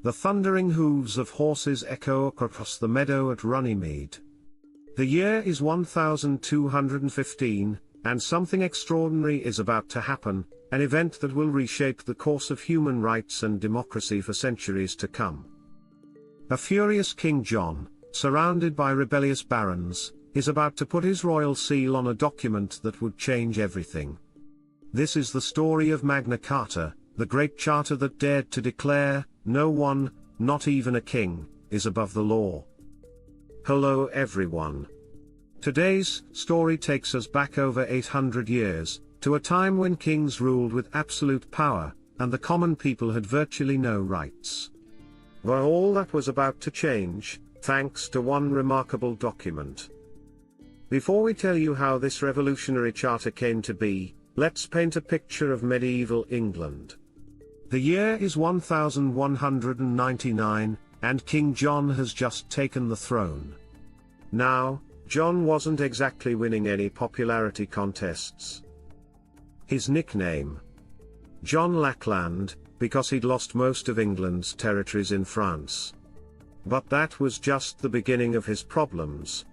The thundering hooves of horses echo across the meadow at Runnymede. The year is 1215, and something extraordinary is about to happen, an event that will reshape the course of human rights and democracy for centuries to come. A furious King John, surrounded by rebellious barons, is about to put his royal seal on a document that would change everything. This is the story of Magna Carta, the great charter that dared to declare, no one, not even a king, is above the law. Hello everyone. Today's story takes us back over 800 years, to a time when kings ruled with absolute power, and the common people had virtually no rights. But all that was about to change, thanks to one remarkable document. Before we tell you how this revolutionary charter came to be, let's paint a picture of medieval England. The year is 1199, and King John has just taken the throne. Now, John wasn't exactly winning any popularity contests. His nickname? John Lackland, because he'd lost most of England's territories in France. But that was just the beginning of his problems.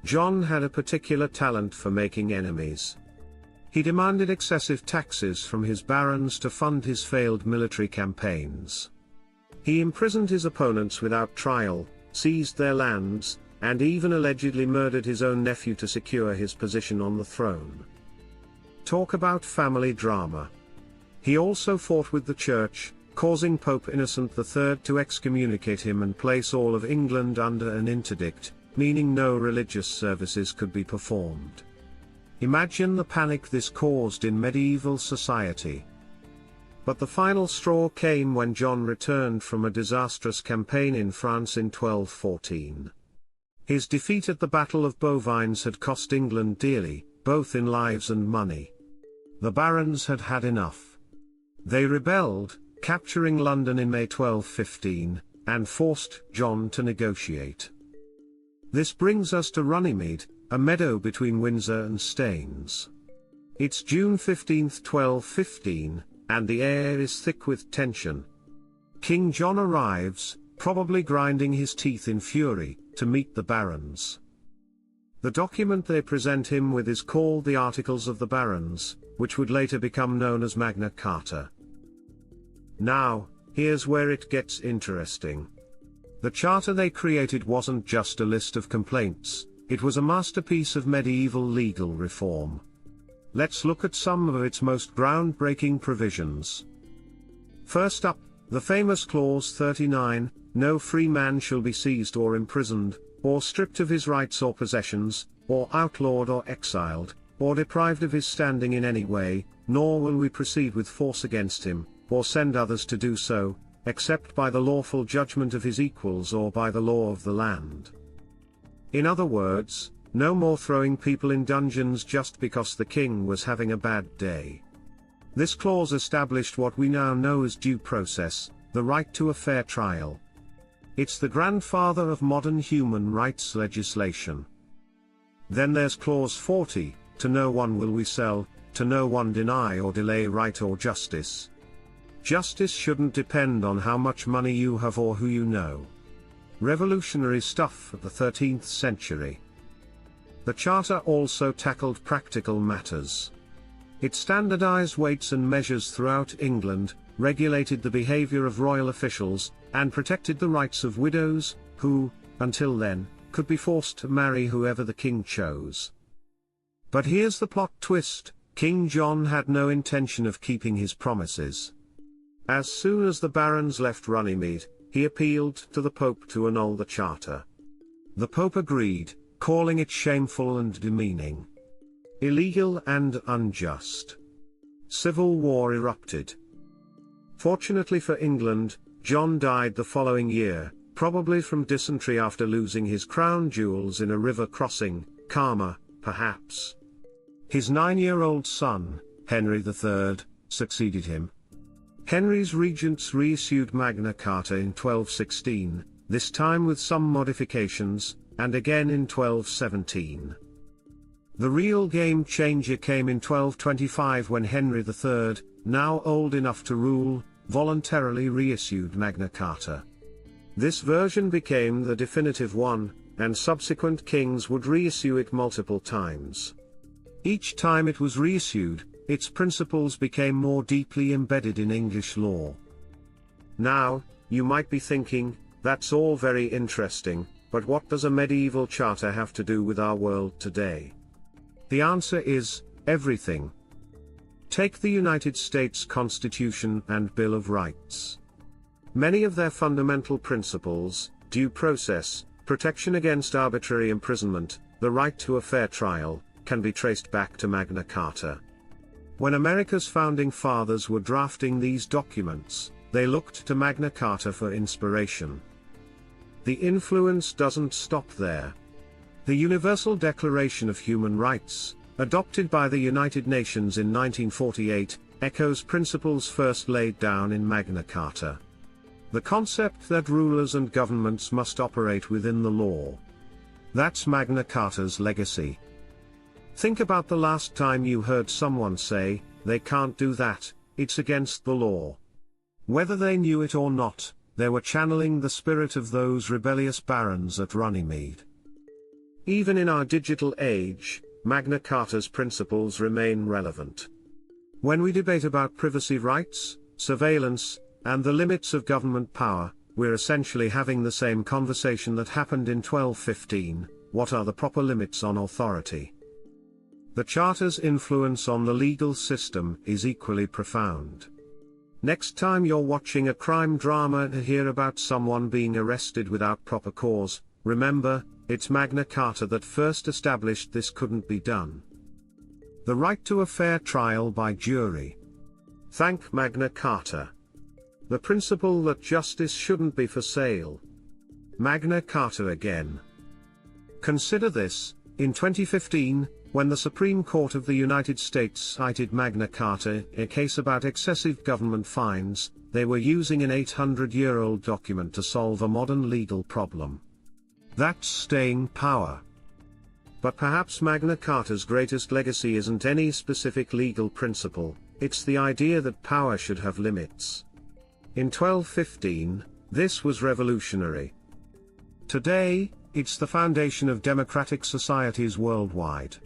John had a particular talent for making enemies. He demanded excessive taxes from his barons to fund his failed military campaigns. He imprisoned his opponents without trial, seized their lands, and even allegedly murdered his own nephew to secure his position on the throne. Talk about family drama. He also fought with the church, causing Pope Innocent III to excommunicate him and place all of England under an interdict, meaning no religious services could be performed. Imagine the panic this caused in medieval society. But the final straw came when John returned from a disastrous campaign in France in 1214. His defeat at the Battle of Bovines had cost England dearly, both in lives and money. The barons had had enough. They rebelled, capturing London in May 1215, and forced John to negotiate. This brings us to Runnymede, a meadow between Windsor and Staines. It's June 15, 1215, and the air is thick with tension. King John arrives, probably grinding his teeth in fury, to meet the barons. The document they present him with is called the Articles of the Barons, which would later become known as Magna Carta. Now, here's where it gets interesting. The charter they created wasn't just a list of complaints, it was a masterpiece of medieval legal reform. Let's look at some of its most groundbreaking provisions. First up, the famous Clause 39, no free man shall be seized or imprisoned, or stripped of his rights or possessions, or outlawed or exiled, or deprived of his standing in any way, nor will we proceed with force against him, or send others to do so, except by the lawful judgment of his equals or by the law of the land. In other words, no more throwing people in dungeons just because the king was having a bad day. This clause established what we now know as due process, the right to a fair trial. It's the grandfather of modern human rights legislation. Then there's Clause 40, to no one will we sell, to no one deny or delay right or justice. Justice shouldn't depend on how much money you have or who you know. Revolutionary stuff of the 13th century. The charter also tackled practical matters. It standardized weights and measures throughout England, regulated the behavior of royal officials, and protected the rights of widows, who, until then, could be forced to marry whoever the king chose. But here's the plot twist: King John had no intention of keeping his promises. As soon as the barons left Runnymede, he appealed to the Pope to annul the charter. The Pope agreed, calling it shameful and demeaning, illegal and unjust. Civil war erupted. Fortunately for England, John died the following year, probably from dysentery after losing his crown jewels in a river crossing, karma, perhaps. His 9-year-old son, Henry III, succeeded him. Henry's regents reissued Magna Carta in 1216, this time with some modifications, and again in 1217. The real game changer came in 1225 when Henry III, now old enough to rule, voluntarily reissued Magna Carta. This version became the definitive one, and subsequent kings would reissue it multiple times. Each time it was reissued, its principles became more deeply embedded in English law. Now, you might be thinking, that's all very interesting, but what does a medieval charter have to do with our world today? The answer is, everything. Take the United States Constitution and Bill of Rights. Many of their fundamental principles, due process, protection against arbitrary imprisonment, the right to a fair trial, can be traced back to Magna Carta. When America's founding fathers were drafting these documents, they looked to Magna Carta for inspiration. The influence doesn't stop there. The Universal Declaration of Human Rights, adopted by the United Nations in 1948, echoes principles first laid down in Magna Carta. The concept that rulers and governments must operate within the law. That's Magna Carta's legacy. Think about the last time you heard someone say, "They can't do that, it's against the law." Whether they knew it or not, they were channeling the spirit of those rebellious barons at Runnymede. Even in our digital age, Magna Carta's principles remain relevant. When we debate about privacy rights, surveillance, and the limits of government power, we're essentially having the same conversation that happened in 1215, what are the proper limits on authority? The Charter's influence on the legal system is equally profound. Next time you're watching a crime drama and hear about someone being arrested without proper cause, remember, it's Magna Carta that first established this couldn't be done. The right to a fair trial by jury. Thank Magna Carta. The principle that justice shouldn't be for sale. Magna Carta again. Consider this, in 2015, when the Supreme Court of the United States cited Magna Carta in a case about excessive government fines, they were using an 800-year-old document to solve a modern legal problem. That's staying power. But perhaps Magna Carta's greatest legacy isn't any specific legal principle, it's the idea that power should have limits. In 1215, this was revolutionary. Today, it's the foundation of democratic societies worldwide.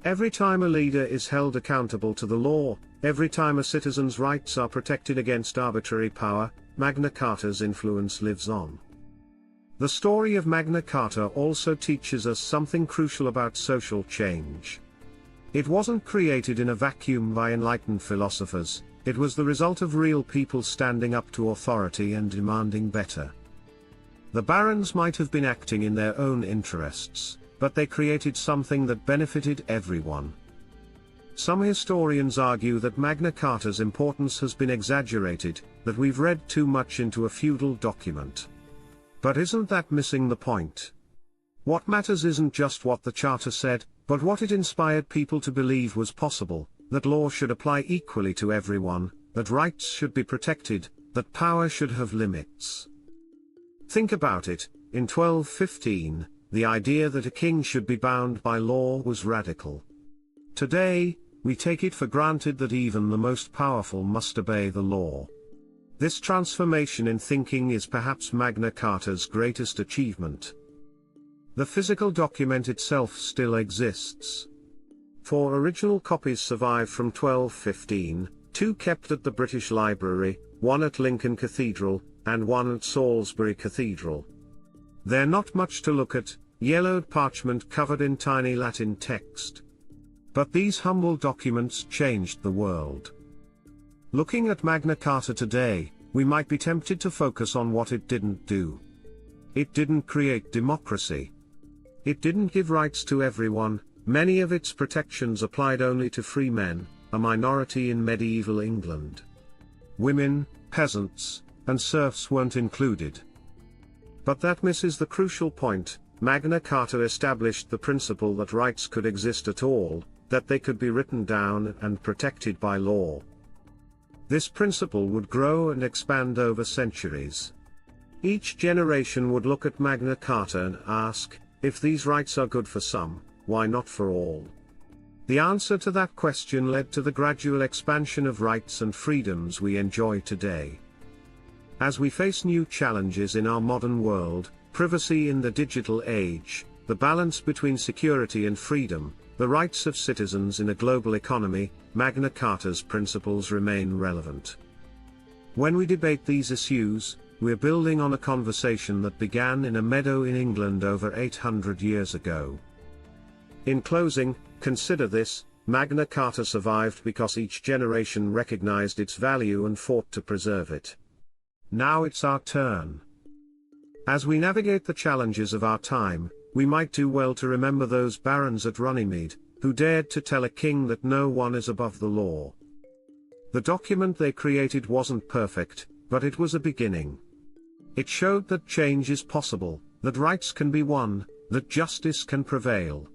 Every time a leader is held accountable to the law, every time a citizen's rights are protected against arbitrary power, Magna Carta's influence lives on. The story of Magna Carta also teaches us something crucial about social change. It wasn't created in a vacuum by enlightened philosophers, it was the result of real people standing up to authority and demanding better. The barons might have been acting in their own interests, but they created something that benefited everyone. Some historians argue that Magna Carta's importance has been exaggerated, that we've read too much into a feudal document. But isn't that missing the point? What matters isn't just what the Charter said, but what it inspired people to believe was possible, that law should apply equally to everyone, that rights should be protected, that power should have limits. Think about it, in 1215, the idea that a king should be bound by law was radical. Today, we take it for granted that even the most powerful must obey the law. This transformation in thinking is perhaps Magna Carta's greatest achievement. The physical document itself still exists. 4 original copies survive from 1215, 2 kept at the British Library, 1 at Lincoln Cathedral, and 1 at Salisbury Cathedral. They're not much to look at, yellowed parchment covered in tiny Latin text. But these humble documents changed the world. Looking at Magna Carta today, we might be tempted to focus on what it didn't do. It didn't create democracy. It didn't give rights to everyone. Many of its protections applied only to free men, a minority in medieval England. Women, peasants, and serfs weren't included. But that misses the crucial point. Magna Carta established the principle that rights could exist at all, that they could be written down and protected by law. This principle would grow and expand over centuries. Each generation would look at Magna Carta and ask, if these rights are good for some, why not for all? The answer to that question led to the gradual expansion of rights and freedoms we enjoy today. As we face new challenges in our modern world, privacy in the digital age, the balance between security and freedom, the rights of citizens in a global economy, Magna Carta's principles remain relevant. When we debate these issues, we're building on a conversation that began in a meadow in England over 800 years ago. In closing, consider this: Magna Carta survived because each generation recognized its value and fought to preserve it. Now it's our turn. As we navigate the challenges of our time, we might do well to remember those barons at Runnymede, who dared to tell a king that no one is above the law. The document they created wasn't perfect, but it was a beginning. It showed that change is possible, that rights can be won, that justice can prevail.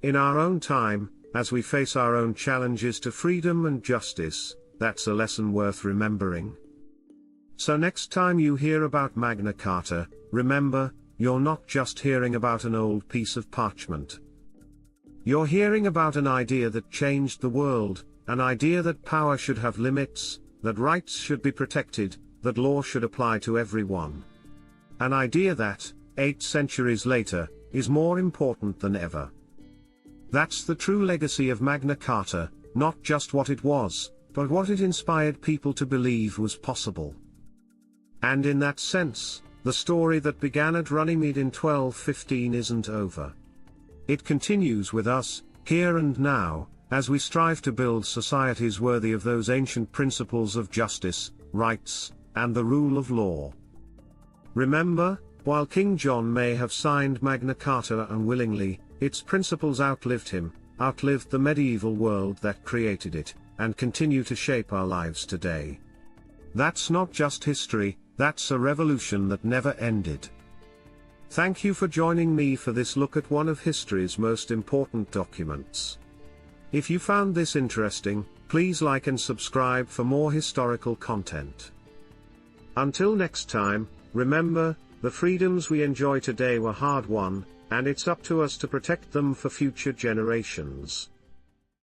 In our own time, as we face our own challenges to freedom and justice, that's a lesson worth remembering. So next time you hear about Magna Carta, remember, you're not just hearing about an old piece of parchment. You're hearing about an idea that changed the world, an idea that power should have limits, that rights should be protected, that law should apply to everyone. An idea that, 8 centuries later, is more important than ever. That's the true legacy of Magna Carta, not just what it was, but what it inspired people to believe was possible. And in that sense, the story that began at Runnymede in 1215 isn't over. It continues with us, here and now, as we strive to build societies worthy of those ancient principles of justice, rights, and the rule of law. Remember, while King John may have signed Magna Carta unwillingly, its principles outlived him, outlived the medieval world that created it, and continue to shape our lives today. That's not just history, that's a revolution that never ended. Thank you for joining me for this look at one of history's most important documents. If you found this interesting, please like and subscribe for more historical content. Until next time, remember, the freedoms we enjoy today were hard-won, and it's up to us to protect them for future generations.